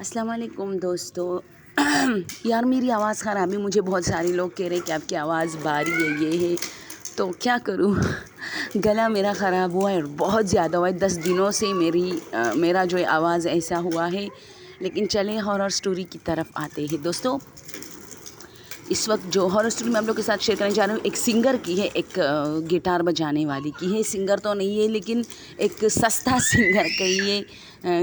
अस्सलाम वालेकुम दोस्तों। यार मेरी आवाज़ ख़राब है। मुझे बहुत सारे लोग कह रहे हैं कि आपकी आवाज़ भारी है, ये है, तो क्या करूँ। गला मेरा ख़राब हुआ है, बहुत ज़्यादा हुआ है। 10 दिनों से मेरा जो है आवाज़ ऐसा हुआ है। लेकिन चलें हॉरर स्टोरी की तरफ आते हैं दोस्तों। इस वक्त जो हॉरर स्टोरी मैं आप लोग के साथ शेयर करने जा रही हूँ, एक सिंगर की है, एक गिटार बजाने वाली की है। सिंगर तो नहीं है लेकिन एक सस्ता सिंगर कहिए,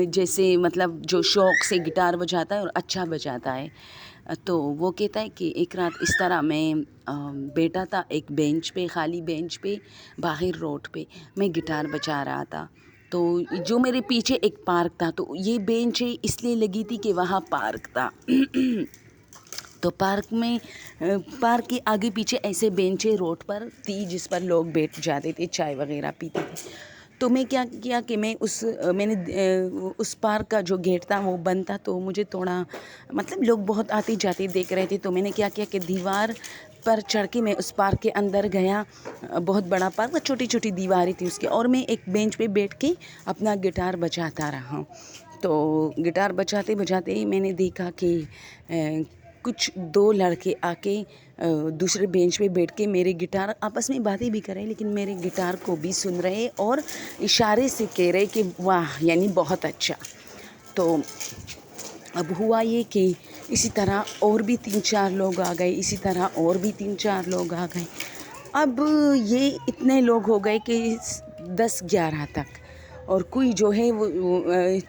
जैसे मतलब जो शौक़ से गिटार बजाता है और अच्छा बजाता है। तो वो कहता है कि एक रात इस तरह मैं बैठा था एक बेंच पे, खाली बेंच पे, बाहर रोड पे मैं गिटार बजा रहा था। तो जो मेरे पीछे एक पार्क था, तो ये बेंच है इसलिए लगी थी कि वहाँ पार्क था। तो पार्क के आगे पीछे ऐसे बेंचें रोड पर थी जिस पर लोग बैठ जाते थे, चाय वगैरह पीते थे। तो मैं क्या किया कि मैंने उस पार्क का जो गेट था वो बंद था, तो मुझे थोड़ा मतलब लोग बहुत आते जाते देख रहे थे। तो मैंने क्या किया कि दीवार पर चढ़ के मैं उस पार्क के अंदर गया। बहुत बड़ा पार्क था, छोटी छोटी दीवारें थी उसके, और मैं एक बेंच पे बैठ के अपना गिटार बजाता रहा। तो गिटार बजाते बजाते ही मैंने देखा कि कुछ 2 लड़के आके दूसरे बेंच पे बैठ के मेरे गिटार आपस में बातें भी कर रहे हैं, लेकिन मेरे गिटार को भी सुन रहे और इशारे से कह रहे कि वाह, यानी बहुत अच्छा। तो अब हुआ ये कि इसी तरह और भी 3-4 लोग आ गए, इसी तरह और भी 3-4 लोग आ गए। अब ये इतने लोग हो गए कि 10-11 तक, और कोई जो है वो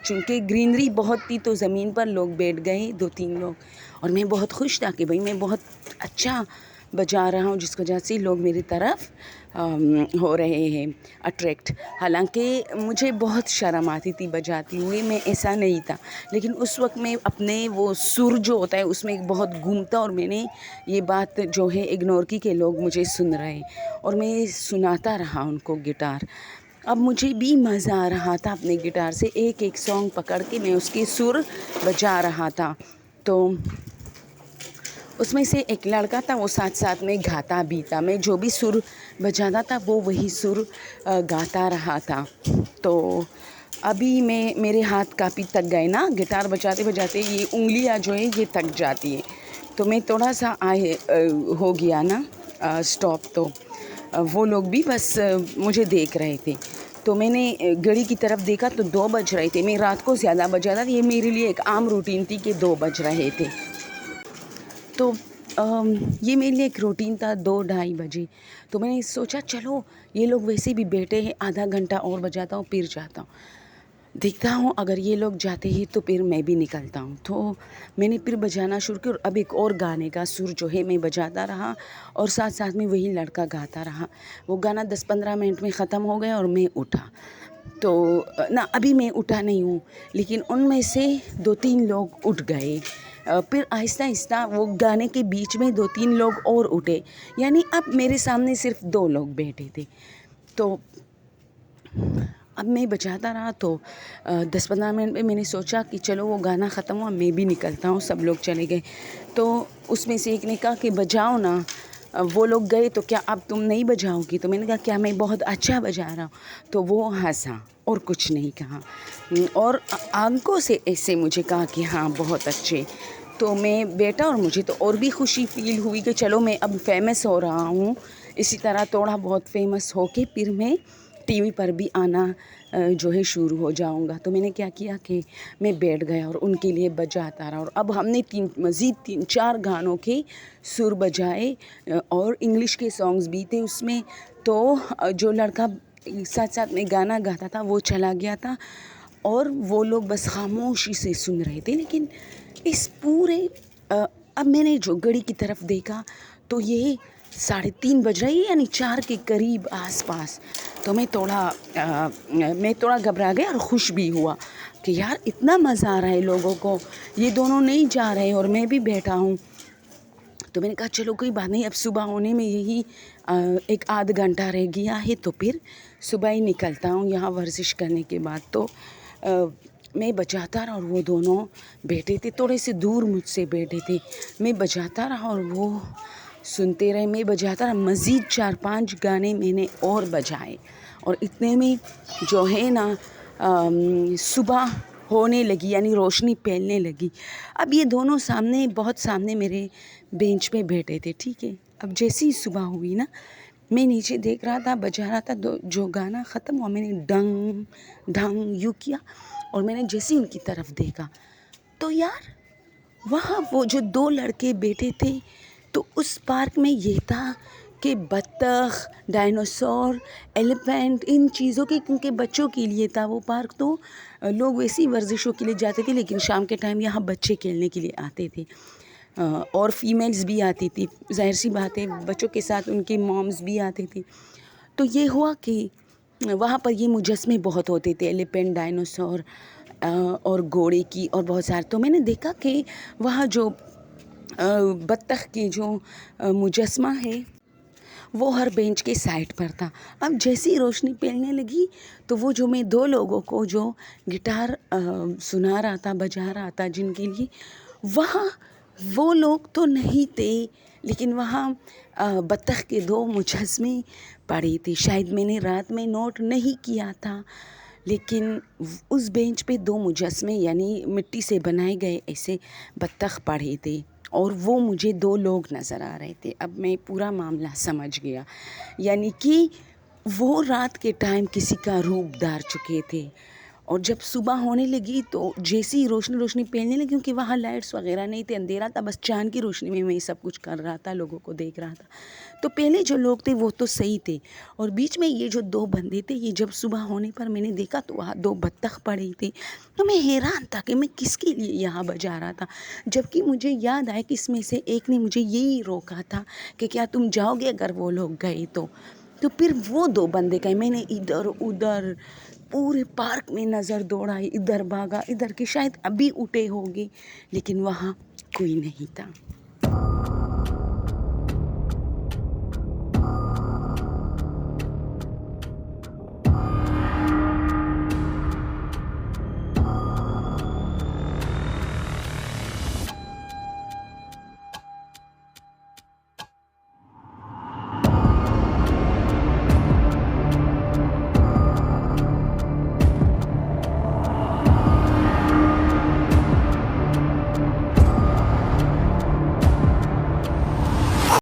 चूँकि ग्रीनरी बहुत थी तो ज़मीन पर लोग बैठ गए 2-3 लोग। और मैं बहुत खुश था कि भाई मैं बहुत अच्छा बजा रहा हूँ, जिस वजह से लोग मेरी तरफ हो रहे हैं अट्रैक्ट। हालांकि मुझे बहुत शर्म आती थी बजाती हुई, मैं ऐसा नहीं था, लेकिन उस वक्त मैं अपने वो सुर जो होता है उसमें बहुत घूमता, और मैंने ये बात जो है इग्नोर की कि लोग मुझे सुन रहे हैं, और मैं सुनाता रहा उनको गिटार। अब मुझे भी मज़ा आ रहा था अपने गिटार से, एक एक सॉन्ग पकड़ के मैं उसके सुर बजा रहा था। तो उसमें से एक लड़का था, वो साथ साथ में गाता भी था। मैं जो भी सुर बजाता था वो वही सुर गाता रहा था। तो अभी मेरे हाथ काफ़ी थक गए ना, गिटार बजाते बजाते ये उंगलियां जो है ये थक जाती है। तो मैं थोड़ा सा हो गया ना स्टॉप। तो वो लोग भी बस मुझे देख रहे थे। तो मैंने घड़ी की तरफ देखा तो 2 बज रहे थे। मैं रात को ज़्यादा बजा था, ये मेरे लिए एक आम रूटीन थी कि 2 बज रहे थे। तो ये मेरे लिए एक रूटीन था 2-2:30 बजे। तो मैंने सोचा चलो ये लोग वैसे भी बैठे हैं, आधा घंटा और बजाता हूँ फिर जाता हूँ, देखता हूँ अगर ये लोग जाते हैं तो फिर मैं भी निकलता हूँ। तो मैंने फिर बजाना शुरू किया, और अब एक और गाने का सुर जो है मैं बजाता रहा, और साथ साथ में वही लड़का गाता रहा। वो गाना 10-15 मिनट में ख़त्म हो गया और मैं उठा। तो ना अभी मैं उठा नहीं हूँ, लेकिन उनमें से 2-3 लोग उठ गए। फिर आहिस्ता आहिस्ता वो गाने के बीच में 2-3 लोग और उठे, यानी अब मेरे सामने सिर्फ 2 लोग बैठे थे। तो अब मैं बजाता रहा। तो 10-15 मिनट में मैंने सोचा कि चलो वो गाना ख़त्म हुआ, मैं भी निकलता हूँ, सब लोग चले गए। तो उसमें से एक ने कहा कि बजाओ ना। वो लोग गए तो क्या अब तुम नहीं बजाओगी? तो मैंने कहा क्या मैं बहुत अच्छा बजा रहा हूँ? तो वो हंसा और कुछ नहीं कहा, और आंखों से ऐसे मुझे कहा कि हाँ बहुत अच्छे। तो मैं बैठा, और मुझे तो और भी खुशी फील हुई कि चलो मैं अब फेमस हो रहा हूँ। इसी तरह थोड़ा बहुत फेमस होके फिर मैं टीवी पर भी आना जो है शुरू हो जाऊंगा। तो मैंने क्या किया कि मैं बैठ गया और उनके लिए बजाता रहा, और अब हमने मज़ीद 3-4 गानों के सुर बजाए, और इंग्लिश के सॉन्ग्स भी थे उसमें। तो जो लड़का साथ साथ में गाना गाता था वो चला गया था, और वो लोग बस खामोशी से सुन रहे थे। लेकिन इस पूरे अब मैंने जो घड़ी की तरफ देखा तो ये 3:30 बज रही है, यानी 4 के करीब आसपास। तो मैं थोड़ा घबरा गया और खुश भी हुआ कि यार इतना मज़ा आ रहा है लोगों को, ये दोनों नहीं जा रहे और मैं भी बैठा हूँ। तो मैंने कहा चलो कोई बात नहीं, अब सुबह होने में यही एक आध घंटा रह गया है, तो फिर सुबह ही निकलता हूँ यहाँ वर्जिश करने के बाद। तो मैं बजाता रहा, और वो दोनों बैठे थे थोड़े से दूर मुझसे बैठे थे। मैं बजाता रहा और वो सुनते रहे, मैं बजाता रहा। मज़ीद 4-5 गाने मैंने और बजाए, और इतने में जो है ना सुबह होने लगी, यानी रोशनी फैलने लगी। अब ये दोनों सामने, बहुत सामने मेरे बेंच पे बैठे थे, ठीक है। अब जैसे ही सुबह हुई ना, मैं नीचे देख रहा था, बजा रहा था, जो गाना ख़त्म हुआ मैंने डंग ढंग यूँ किया, और मैंने जैसे ही उनकी तरफ देखा तो यार वहाँ वो जो दो लड़के बैठे थे, तो उस पार्क में ये था कि बत्तख, डायनासोर, एलिफेंट, इन चीज़ों के, क्योंकि बच्चों के लिए था वो पार्क, तो लोग वैसी वर्जिशों के लिए जाते थे, लेकिन शाम के टाइम यहाँ बच्चे खेलने के लिए आते थे। और फीमेल्स भी आती थी, ज़ाहिर सी बात है, बच्चों के साथ उनकी मॉम्स भी आती थी। तो ये हुआ कि वहाँ पर ये मुजस्मे बहुत होते थे, एलिफेंट, डायनासोर और घोड़े की, और बहुत सारे। तो मैंने देखा कि वहाँ जो बत्तख की जो मुजस्मा है वो हर बेंच के साइड पर था। अब जैसी ही रोशनी फैलने लगी, तो वो जो मैं दो लोगों को जो गिटार सुना रहा था, बजा रहा था, जिनके लिए, वहाँ वो लोग तो नहीं थे, लेकिन वहाँ बत्तख के दो मुजस्मे पड़े थे। शायद मैंने रात में नोट नहीं किया था, लेकिन उस बेंच पे दो मुजस्मे, यानी मिट्टी से बनाए गए ऐसे बत्तख पड़े थे, और वो मुझे दो लोग नज़र आ रहे थे। अब मैं पूरा मामला समझ गया, यानी कि वो रात के टाइम किसी का रूप धार चुके थे। और जब सुबह होने लगी, तो जैसी ही रोशनी फैलने लगी, क्योंकि वहाँ लाइट्स वगैरह नहीं थे, अंधेरा था, बस चाँद की रोशनी में मैं सब कुछ कर रहा था, लोगों को देख रहा था। तो पहले जो लोग थे वो तो सही थे, और बीच में ये जो दो बंदे थे, ये जब सुबह होने पर मैंने देखा तो वहाँ दो बत्तख पड़े थे। तो मैं हैरान था कि मैं किसके लिए यहाँ बजा रहा था, जबकि मुझे याद आया कि इसमें से एक ने मुझे यही रोका था कि क्या तुम जाओगे अगर वो लोग गए तो। तो फिर वो दो बंदे गए, मैंने इधर उधर पूरे पार्क में नज़र दौड़ाई, इधर भागा, इधर कि शायद अभी उठे होंगे, लेकिन वहाँ कोई नहीं था।